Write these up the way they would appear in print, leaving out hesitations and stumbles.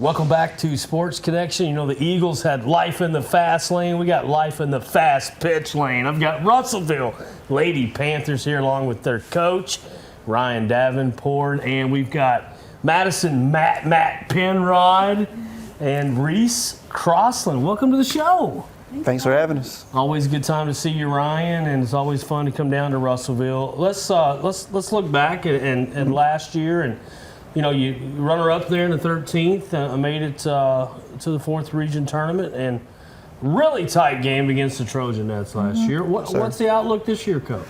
Welcome back to Sports Connection. You know, the Eagles had life in the fast lane. We got life in the fast pitch lane. I've got Russellville Lady Panthers here along with their coach, Ryan Davenport. And we've got Madison Matt Penrod and Reese Croslin. Welcome to the show. Thanks for having us. Always a good time to see you, Ryan, and it's always fun to come down to Russellville. Let's look back at last year, and you know, you runner up there in the 13th, made it to the 4th region tournament, and really tight game against the Trojan Nets last year. What's the outlook this year, Coach?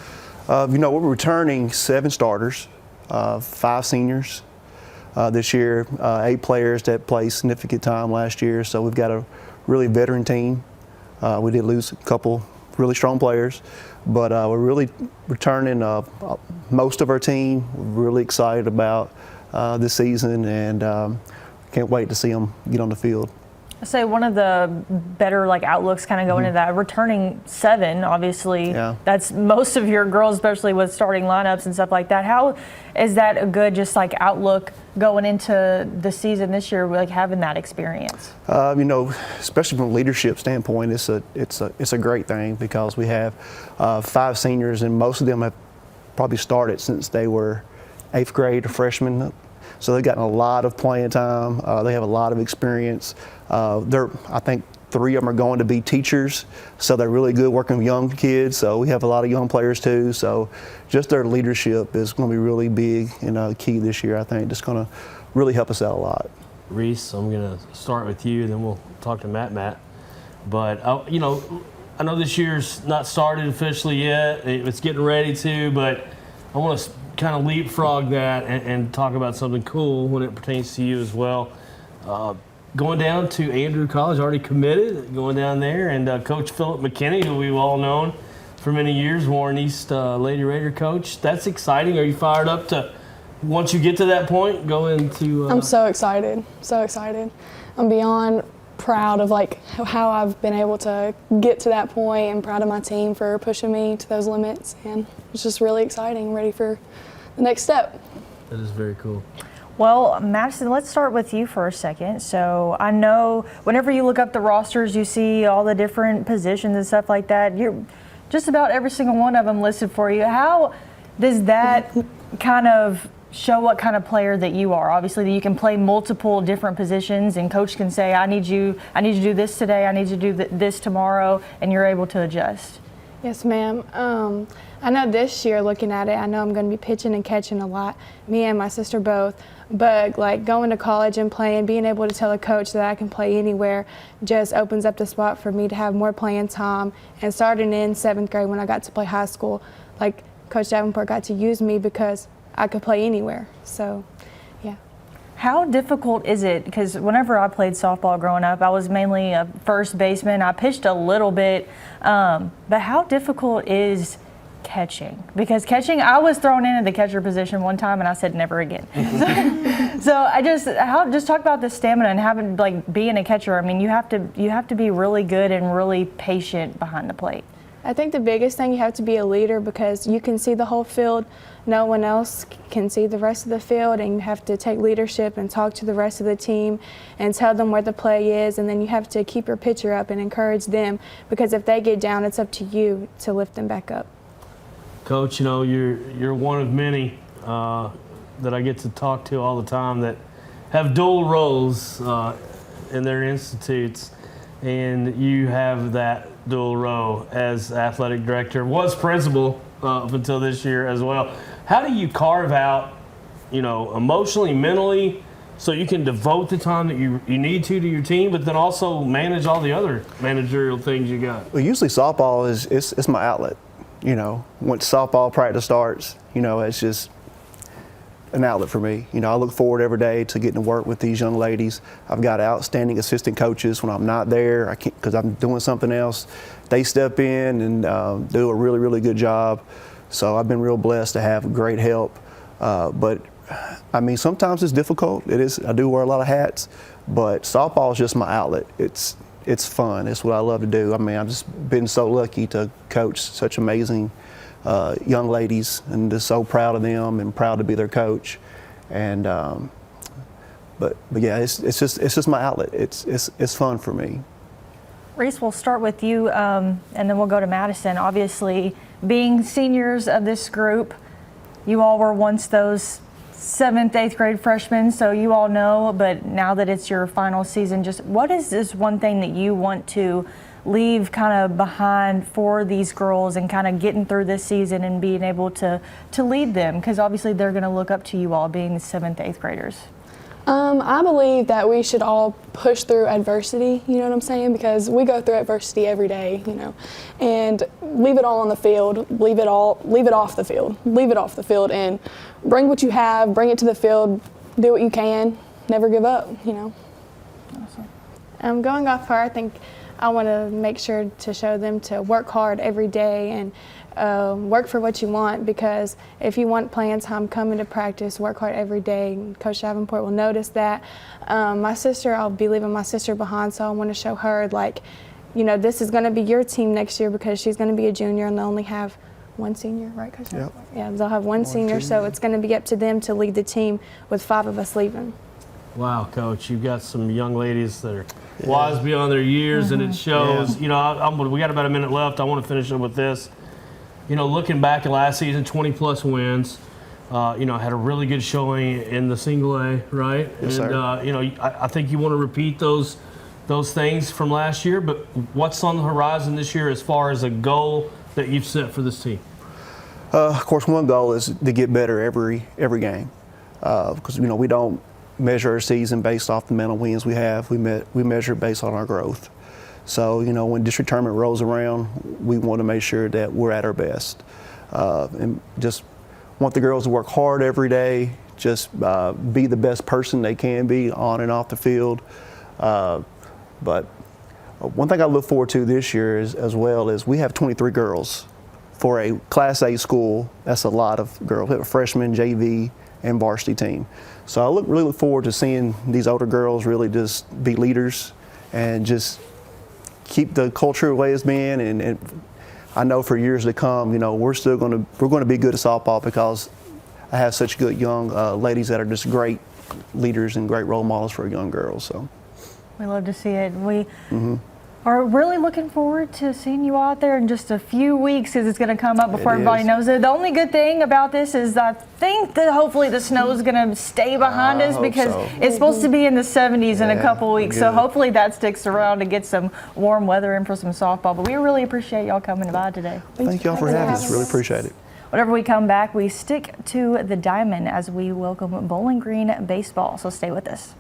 You know, we're returning 7 starters, 5 seniors this year, 8 players that played significant time last year. So we've got a really veteran team. We did lose a couple really strong players, but we're really returning most of our team. We're really excited about this season, and can't wait to see them get on the field. I say one of the better outlooks kind of going into that, returning 7, obviously, that's most of your girls, especially with starting lineups and stuff like that. How is that a good outlook going into the season this year, having that experience? You know, especially from a leadership standpoint, it's a great thing because we have 5 seniors, and most of them have probably started since they were 8th grade or freshmen. So they've gotten a lot of playing time. They have a lot of experience. I think 3 of them are going to be teachers, so they're really good working with young kids. So we have a lot of young players too. So just their leadership is going to be really big and key this year. I think it's going to really help us out a lot. Reese, I'm going to start with you, then we'll talk to Matt. But you know, I know this year's not started officially yet. It's getting ready to, but I want to kind of leapfrog that and talk about something cool when it pertains to you as well. Going down to Andrew College, already committed, going down there, and Coach Philip McKinney, who we've all known for many years, Warren East Lady Raider coach. That's exciting. Are you fired up to, once you get to that point, go into? I'm so excited, so excited. I'm beyond proud of how I've been able to get to that point, and proud of my team for pushing me to those limits, and it's just really exciting. Ready for the next step. That is very cool. Well, Madison, let's start with you for a second. So I know whenever you look up the rosters, you see all the different positions and stuff like that. You're just about every single one of them listed for you. How does that kind of show what kind of player that you are? Obviously, that you can play multiple different positions, and coach can say, I need you to do this today, I need you to do this tomorrow, and you're able to adjust. Yes, ma'am. I know this year, looking at it, I know I'm going to be pitching and catching a lot, me and my sister both. But going to college and playing, being able to tell a coach that I can play anywhere just opens up the spot for me to have more playing time. And starting in 7th grade when I got to play high school, Coach Davenport got to use me because I could play anywhere. So, yeah. How difficult is it? Because whenever I played softball growing up, I was mainly a first baseman. I pitched a little bit. But how difficult is catching? Because catching, I was thrown into the catcher position one time and I said never again. So just talk about the stamina and having being a catcher. I mean, you have to be really good and really patient behind the plate. I think the biggest thing, you have to be a leader because you can see the whole field. No one else can see the rest of the field, and you have to take leadership and talk to the rest of the team and tell them where the play is, and then you have to keep your pitcher up and encourage them, because if they get down, it's up to you to lift them back up. Coach, you know, you're one of many that I get to talk to all the time that have dual roles in their institutes, and you have that dual role as athletic director, was principal up until this year as well. How do you carve out, you know, emotionally, mentally, so you can devote the time that you need to your team, but then also manage all the other managerial things you got? Well, usually softball is my outlet. You know, once softball practice starts, you know, it's just an outlet for me. You know, I look forward every day to getting to work with these young ladies. I've got outstanding assistant coaches. When I'm not there, I can't, because I'm doing something else, they step in and do a really, really good job. So I've been real blessed to have great help. But I mean, sometimes it's difficult. It is. I do wear a lot of hats, but softball is just my outlet. It's fun. It's what I love to do. I mean, I've just been so lucky to coach such amazing young ladies, and just so proud of them and proud to be their coach. And But yeah, it's just my outlet. It's fun for me. Reese, we'll start with you, and then we'll go to Madison. Obviously, being seniors of this group, you all were once those 7th, 8th grade freshmen, so you all know, but now that it's your final season, just what is this one thing that you want to leave kind of behind for these girls and kind of getting through this season and being able to lead them? Because obviously they're going to look up to you all being the 7th, 8th graders. I believe that we should all push through adversity, you know what I'm saying? Because we go through adversity every day, you know, and leave it all on the field, leave it off the field, and bring what you have, bring it to the field, do what you can, never give up, you know. Awesome. Going off her, I think I want to make sure to show them to work hard every day and work for what you want, because if you want playing time, come into practice, work hard every day. Coach Davenport will notice that. My sister, I'll be leaving my sister behind, so I want to show her, like, you know, this is going to be your team next year because she's going to be a junior and they'll only have one senior, right, Coach Davenport? Yep. Yeah, they'll have one senior, so it's going to be up to them to lead the team with 5 of us leaving. Wow, Coach, you've got some young ladies that are wise beyond their years, and it shows. You know, we got about a minute left. I want to finish up with this. You know, looking back at last season, 20-plus wins. You know, had a really good showing in the single A, right? Yes, and sir. you know, I think you want to repeat those things from last year. But what's on the horizon this year as far as a goal that you've set for this team? Of course, one goal is to get better every game, because you know we don't measure our season based off the amount of wins we have. We measure it based on our growth. So, you know, when district tournament rolls around, we want to make sure that we're at our best. And just want the girls to work hard every day, just be the best person they can be on and off the field. But one thing I look forward to this year as well is we have 23 girls. For a Class A school, that's a lot of girls. We have a freshman, JV, and varsity team. So I really look forward to seeing these older girls really just be leaders and just keep the culture the way it's been. And I know for years to come, you know, we're going to be good at softball because I have such good young ladies that are just great leaders and great role models for young girls. So we love to see it. We are really looking forward to seeing you out there in just a few weeks, because it's going to come up before everybody knows it. The only good thing about this is I think that hopefully the snow is going to stay behind us, because it's supposed to be in the 70s in a couple weeks. So hopefully that sticks around to get some warm weather in for some softball. But we really appreciate y'all coming by today. Thank y'all for having us. Really appreciate it. Whenever we come back, we stick to the diamond as we welcome Bowling Green baseball. So stay with us.